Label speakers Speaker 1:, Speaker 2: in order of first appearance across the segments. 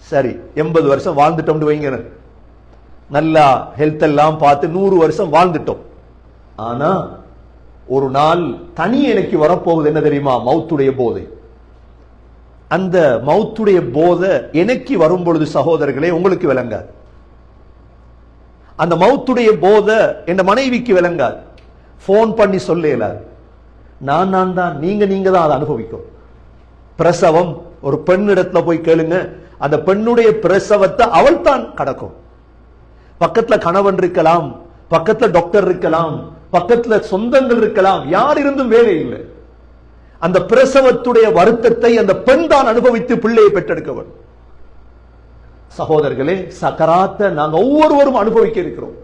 Speaker 1: சரி 80 வருஷம் வாழ்ந்துட்டோம் வைங்க, நல்லா ஹெல்த் எல்லாம் பார்த்து 100 வருஷம் வாழ்ந்துட்டோம். ஆனா ஒரு நாள் தனி எனக்கு வரப்போகுது, என்ன தெரியுமா? மௌத்துடைய போதை. அந்த மௌத்துடைய போதை எனக்கு வரும் பொழுது சகோதரர்களே உங்களுக்கு விளங்காது. அந்த மௌத்துடைய போதை என் மனைவிக்கு விளங்காது. போன் பண்ணி சொல்லலாது. நான் தான், நீங்க தான் அதை அனுபவிக்கும். பிரசவம் ஒரு பெண்ணிடத்துல போய் கேளுங்க, அந்த பெண்ணுடைய பிரசவத்தை அவள் தான் கடக்கும். பக்கத்துல கணவன் இருக்கலாம், பக்கத்துல டாக்டர் இருக்கலாம், பக்கத்துல சொந்தங்கள் இருக்கலாம், யார் இருந்தும் வேலை இல்லை. அந்த பிரசவத்துடைய வருத்தத்தை அந்த பெண் தான் அனுபவித்து பிள்ளையை பெற்றெடுக்கவன். சகோதரர்களே, சக்கராத்தை நாங்க ஒவ்வொருவரும் அனுபவிக்க இருக்கிறோம்.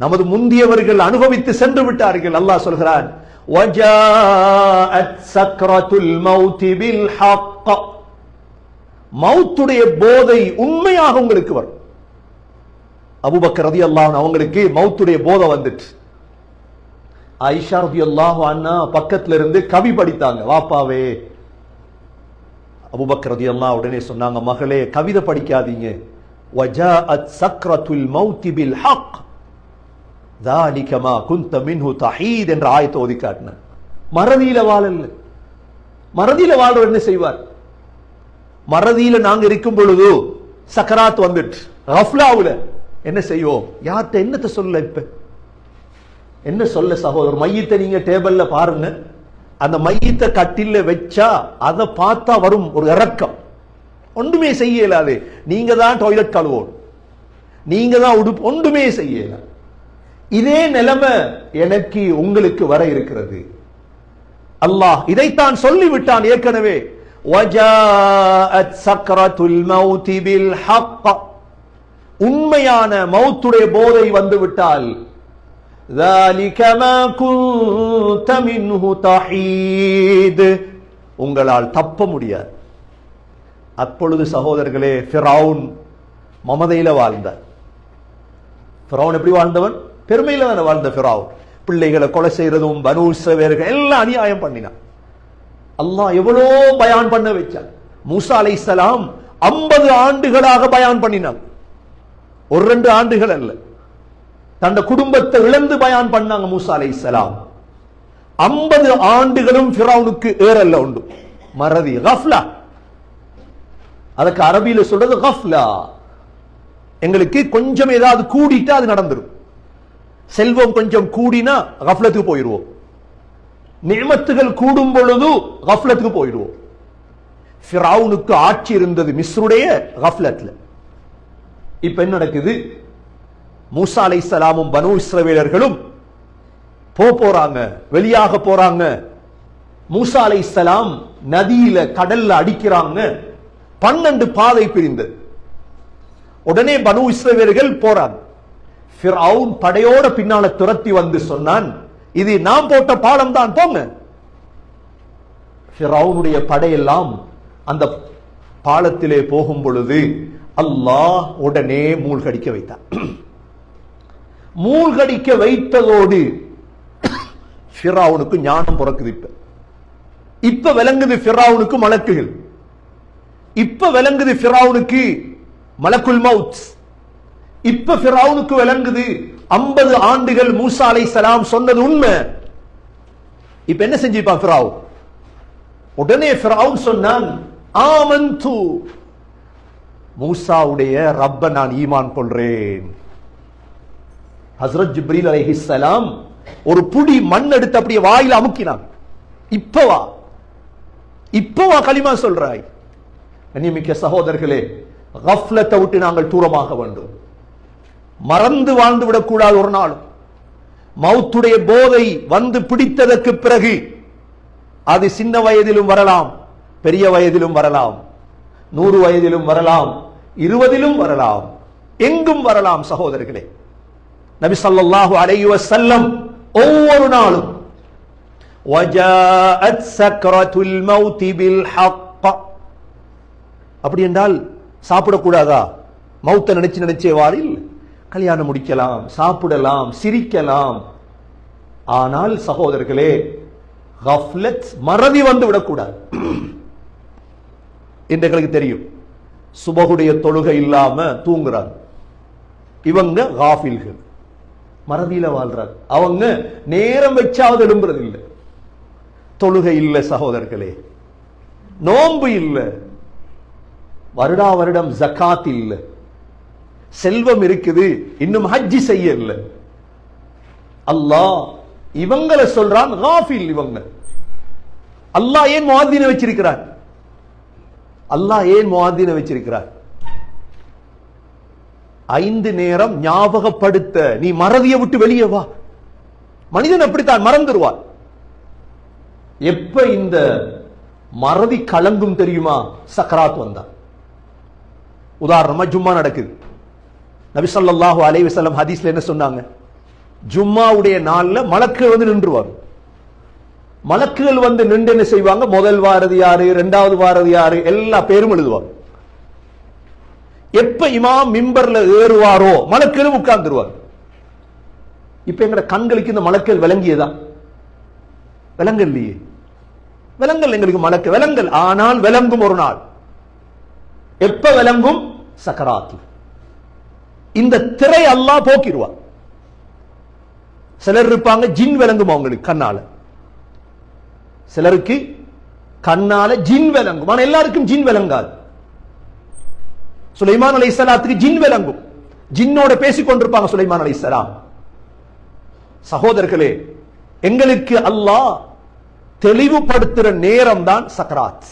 Speaker 1: நமது முந்தியவர்கள் அனுபவித்து சென்று விட்டார்கள். அல்லாஹ் சொல்கிறான், வஜாஅத் சக்ரத்துல் மௌத் பில் ஹக். மௌத்துடைய போதை உண்மையாக உங்களுக்கு வரும். அபூபக்கர் ரலியல்லாஹு அன்ஹு அவங்களுக்கு மௌத்துடைய போதை வந்துட்டு, ஆயிஷா ரலியல்லாஹு அன்ஹா பக்கத்துல இருந்து கவி படித்தாங்க. வாப்பாவே, அபூபக்கர் ரலியல்லாஹு உடனே சொன்னாங்க, மகளே கவிதை படிக்காதீங்க. வஜாஅத் சக்ரத்துல் மௌத் பில் ஹக் ذلك ما كنت منه تحيد என்ற ஆயத்தை ஓதி காட்டினார். மறதியில வாழல. மறதியில வாழ்றவர் என்ன செய்வார்? மறதியில நாங்க இருக்கும் பொழுது சக்கராத் வந்துட்டு கஃப்லாவுல என்ன செய்வோம்? யார்கிட்ட என்னத்தை சொல்ல? இப்ப என்ன சொல்ல சகோதரர்? மையத்தை நீங்க டேபிள்ல பாருங்க, அந்த மையத்தை கட்டில வச்சா அதை பார்த்தா வரும் ஒரு இறக்கம். ஒன்றுமே செய்ய இயலாது. நீங்க தான் டாய்லெட் கழுவோம், நீங்க தான் உடுப்பு, ஒன்றுமே செய்ய இயலாது. இதே நிலைமை எனக்கு உங்களுக்கு வர இருக்கிறது. அல்லாஹ் இதைத்தான் சொல்லிவிட்டான் ஏற்கனவே. வஜாஅத் சக்ரத்துல் மௌத் பில் ஹக். உண்மையான மௌத்துடைய போதை வந்து விட்டால், ذلك ما كنت منه تحيد, உங்களால் தப்ப முடியாது. அப்பொழுது சகோதரர்களே, ஃபிரௌன் மமதையில வாழ்ந்தார். ஃபிரௌன் எப்படி வாழ்ந்தவன்? பெருமையில தானே வாழ்ந்த ஃபிரௌன். பிள்ளைகளை கொலை செய்யறதும் பனூ இஸ்ரவேலர்கள் எல்லாம் அநியாயம் பண்ணினான். அல்லாஹ் எவ்வளோ பயான் பண்ண வச்சான். மூசா அலைஹிஸ்ஸலாம் 50 ஆண்டுகளாக பயான் பண்ணினான். ஒரு 2 ஆண்டுகள் அல்ல. தந்த குடும்பத்தை இழந்து பயான் பண்ணாங்க மூசா அலைஹிஸ்ஸலாம். 50 ஆண்டுகளும் ஃபிரௌனுக்கு ஏறல்ல உண்டு. மறதி, கஃப்லா. அதுக்கு அரபியில சொல்றது கஃப்லா. எங்களுக்கு கொஞ்சம் ஏதாவது கூடிட்டா அது நடந்துரும். செல்வம் கொஞ்சம் கூடினா கஃப்லத்துக்கு போயிடுவோம். நிஅமத்துகள் கூடும் பொழுது கஃப்லத்துக்கு போயிடுவோம். ஃபிரௌனுக்கு ஆட்சி இருந்தது மிஸ்ருடைய கஃப்லத்ல. இப்ப என்ன நடக்குது? மூசா அலைஹிஸ்ஸலாமும் பனூ இஸ்ரவேலர்களும் போறாங்க, வெளியாக போறாங்க. மூசா அலைஹிஸ்ஸலாம் நதியில கடல்ல அடிக்கிறாங்க. 12 பாதை பிரிந்தது. உடனே பனூ இஸ்ரவேலர்கள் போறாங்க. ஃபிரௌன் படையோட பின்னால துரத்தி வந்து சொன்னான், இது நாம் போட்ட பாலம் தான், போங்க. ஃபிரௌனுடைய படையெல்லாம் அந்த பாலத்திலே போகும் பொழுது அல்லாஹ் உடனே மூழ்கடிக்க வைத்தான். மூழ்கடிக்க வைத்ததோடு ஃபிரௌனுக்கு ஞானம் பிறக்குது. இப்ப விளங்குது ஃபிரௌனுக்கு மலக்குகள். இப்ப விளங்குது ஃபிரௌனுக்கு மலக்குல் மவுத். இப்ப ஃபிரௌனுக்கு விளங்குது 50 ஆண்டுகள் மூசா அலைஹிஸ்ஸலாம் சொன்னது உண்மை. இப்ப என்ன செஞ்சிருப்பான் ஃபிரௌன்? உடனே ஃபிரௌன் சொன்னான், ஆமன்து, மூசாவுடைய ரப்ப நான் ஈமான் கொள்றேன். ஹஸ்ரத் ஜிப்ரீல் அலைஹிஸ்ஸலாம் ஒரு புடி மண் எடுத்து அப்படியே வாயில அமுக்கினான். இப்பவா களிமா சொல்றாய்? கண்ணியமிக்க சகோதரர்களே, கஃப்லத்தை விட்டு நாங்கள் தூரமாக வேண்டும். மறந்து வாழ்ந்து விடக்கூடாது. ஒரு நாள் மௌத்துடைய போதை வந்து பிடித்ததற்கு பிறகு அது சின்ன வயதிலும் வரலாம், பெரிய வயதிலும் வரலாம், 100 வயதிலும் வரலாம், 20 வரலாம், எங்கும் வரலாம். சகோதரர்களே, நபி ஸல்லல்லாஹு அலைஹி வஸல்லம் ஒவ்வொரு நாளும் வஜாஅத் சக்ரத்துல் மௌத் பில் ஹக். அப்படி என்றால் சாப்பிடக்கூடாதா? மௌத்தை நினைச்சே வாரில் கல்யாணம் முடிக்கலாம், சாப்பிடலாம், சிரிக்கலாம். ஆனால் சகோதரர்களே, கஃப்லத், மறதி வந்து விடக்கூடாது. எங்களுக்கு தெரியும், சுபகுடைய தொழுகை இல்லாம தூங்குறாங்க. இவங்க காஃபில்கள், மறதியில வாழ்றாங்க. அவங்க நேரம் வச்சாவது எழும்புறது இல்லை. தொழுகை இல்லை சகோதரர்களே, நோன்பு இல்லை, வருடா வருடம் ஜகாத் இல்லை, செல்வம் இருக்குது, இன்னும் ஹஜ்ஜி செய்ய இல்லை. அல்லாஹ் இவங்களை சொல்றான் காஃபில். இவங்க அல்லாஹ் ஏன் முஅத்தினை வச்சிருக்கிறார்? அல்லாஹ் ஏன் முஅத்தினை வச்சிருக்கிறார்? 5 நேரம் ஞாபகப்படுத்த. நீ மறதியை விட்டு வெளியே வா. மனிதன் அப்படித்தான் மறந்துடுவான். எப்ப இந்த மறதி கலங்கும் தெரியுமா? சக்கராத் வந்தா. உதாரணமா ஜும்மா நடக்குது. நபி ஸல்லல்லாஹு அலைஹி வஸல்லம் ஹதீஸ்ல என்ன சொன்னாங்க? ஜும்மாவுடைய நாள்ல மலக்குகள் வந்து நின்றுவாங்க. மலக்குகள் வந்து நின்று என்ன செய்வாங்க? முதல் வாரது யாரு, இரண்டாவது வாரது யாரு, எல்லா பேரும் எழுதுவாங்க. எப்ப இமாம் மிம்பர்ல ஏறுவாரோ மலக்குகளும் உட்கார்ந்துருவாங்க. இப்ப எங்கட கண்களுக்கு இந்த மலக்கள் விளங்கியதா? விளங்கல்லையே. விளங்கல் எங்களுக்கு மலக்கு விளங்கல். ஆனால் விளங்கும் ஒரு நாள். எப்ப விளங்கும்? சக்கராத். இந்த திரை அல்லாஹ் போக்கிடுவான். சிலர் இருப்பாங்க ஜின் விளங்கும் அவங்களுக்கு கண்ணால. சிலருக்கு கண்ணால ஜின் விளங்கும், ஆனா எல்லாருக்கும் ஜின் விளங்காது. சுலைமான் அலைஹிஸ்ஸலாத்துக்கு ஜின் விளங்கும். ஜின்னோட பேசிக் கொண்டிருப்பாங்க சுலைமான் அலைஹிஸ்ஸலாம். சகோதரர்களே, எங்களுக்கு அல்லாஹ் தெளிவுபடுத்துற நேரம் தான் சக்கராத்.